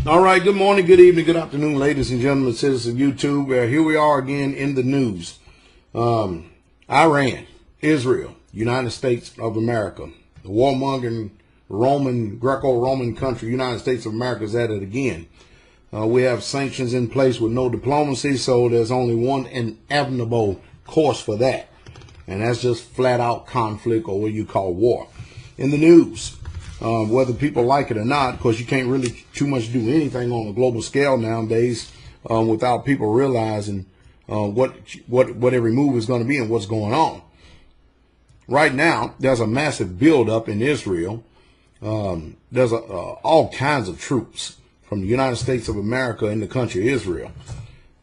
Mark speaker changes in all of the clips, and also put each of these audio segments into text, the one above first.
Speaker 1: All right, good morning, good evening, good afternoon, ladies and gentlemen, citizens of YouTube. Here we are again in the news. Iran, Israel, United States of America, the warmongering Greco-Roman country, United States of America, is at it again. We have sanctions in place with no diplomacy, so there's only one inevitable course for that, and that's just flat-out conflict, or what you call war. In the news, whether people like it or not, because you can't really too much do anything on a global scale nowadays without people realizing what every move is going to be and what's going on. Right now, there's a massive buildup in Israel. There's all kinds of troops from the United States of America in the country Israel.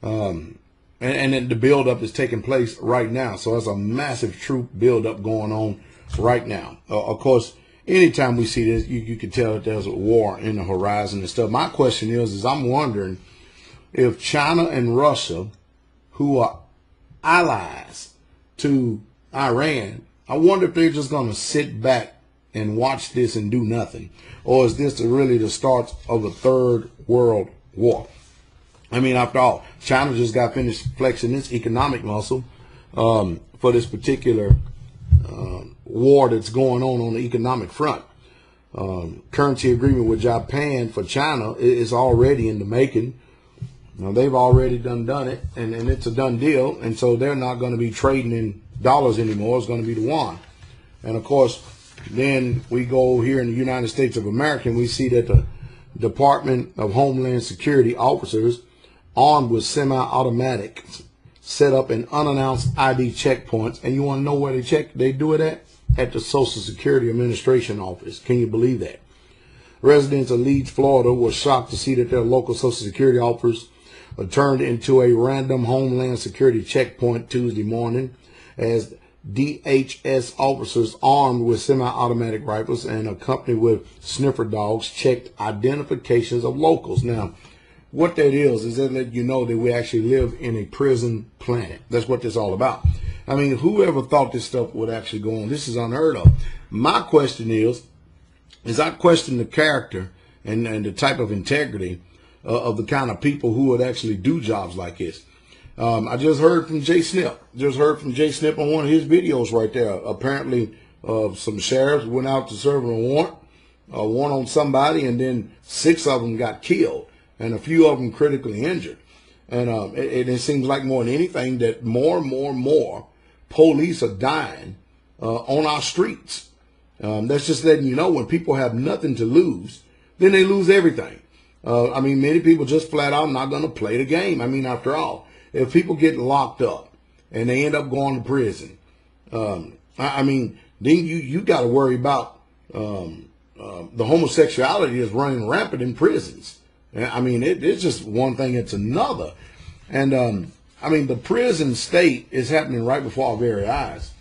Speaker 1: And then the buildup is taking place right now. So there's a massive troop buildup going on right now. Of course, anytime we see this, you can tell that there's a war in the horizon and stuff. My question is I'm wondering if China and Russia, who are allies to Iran, I wonder if they're just going to sit back and watch this and do nothing. Or is this really the start of a third world war? I mean, after all, China just got finished flexing its economic muscle for this particular war that's going on the economic front. Currency agreement with Japan for China is already in the making. Now, they've already done it, and it's a done deal, and so they're not going to be trading in dollars anymore. It's going to be the yuan. And of course, then we go here in the United States of America, and we see that the Department of Homeland Security officers armed with semi-automatics set up an unannounced ID checkpoints. And you want to know where they do it at? At the Social Security Administration office. Can you believe that? Residents of Leeds, Florida were shocked to see that their local Social Security officers turned into a random Homeland Security checkpoint Tuesday morning as DHS officers armed with semi-automatic rifles and accompanied with sniffer dogs checked identifications of locals. Now, what that is that let you know that we actually live in a prison planet. That's what this is all about. I mean, whoever thought this stuff would actually go on? This is unheard of. My question is I question the character and the type of integrity of the kind of people who would actually do jobs like this. I just heard from Jay Snip. On one of his videos right there. Apparently, some sheriffs went out to serve a warrant on somebody, and then 6 of them got killed, and a few of them critically injured. And it seems like more than anything that more and more police are dying on our streets. That's just letting you know when people have nothing to lose, then they lose everything. I mean, many people just flat out not going to play the game. I mean, after all, if people get locked up and they end up going to prison, I mean, then you got to worry about the homosexuality is running rampant in prisons. I mean, it's just one thing, it's another. And I mean, the prison state is happening right before our very eyes.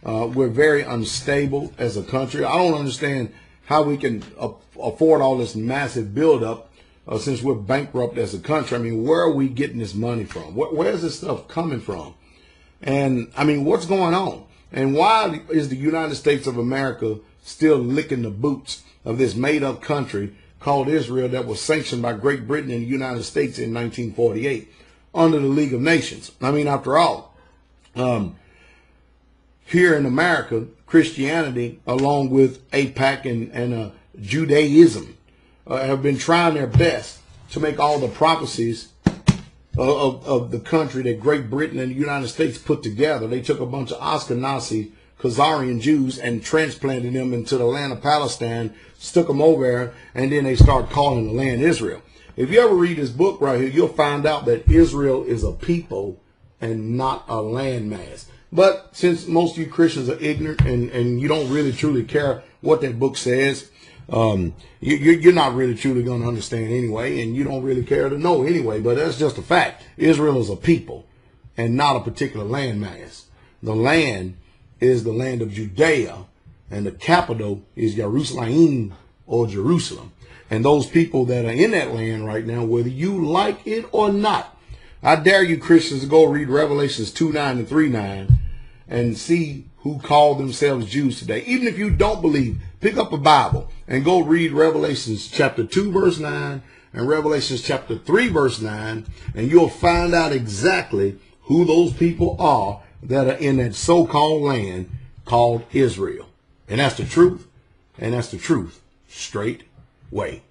Speaker 1: We're very unstable as a country. I don't understand how we can afford all this massive buildup since we're bankrupt as a country. I mean, where are we getting this money from? Where's this stuff coming from? And I mean, what's going on? And why is the United States of America still licking the boots of this made-up country called Israel that was sanctioned by Great Britain and the United States in 1948 under the League of Nations? I mean, after all, here in America, Christianity, along with AIPAC and Judaism, have been trying their best to make all the prophecies of the country that Great Britain and the United States put together. They took a bunch of Ashkenazi Khazarian Jews and transplanted them into the land of Palestine, stuck them over there, and then they start calling the land Israel. If you ever read this book right here, you'll find out that Israel is a people and not a landmass. But since most of you Christians are ignorant and you don't really truly care what that book says, you're not really truly going to understand anyway, and you don't really care to know anyway. But that's just a fact. Israel is a people and not a particular landmass. The land is the land of Judea, and the capital is Jerusalem or Jerusalem. And those people that are in that land right now, whether you like it or not, I dare you Christians to go read Revelations 2:9 and 3:9 and see who call themselves Jews today. Even if you don't believe, pick up a Bible and go read Revelations chapter 2 verse 9 in Revelation chapter 3, verse 9, and you'll find out exactly who those people are that are in that so-called land called Israel. And that's the truth, and that's the truth straight way.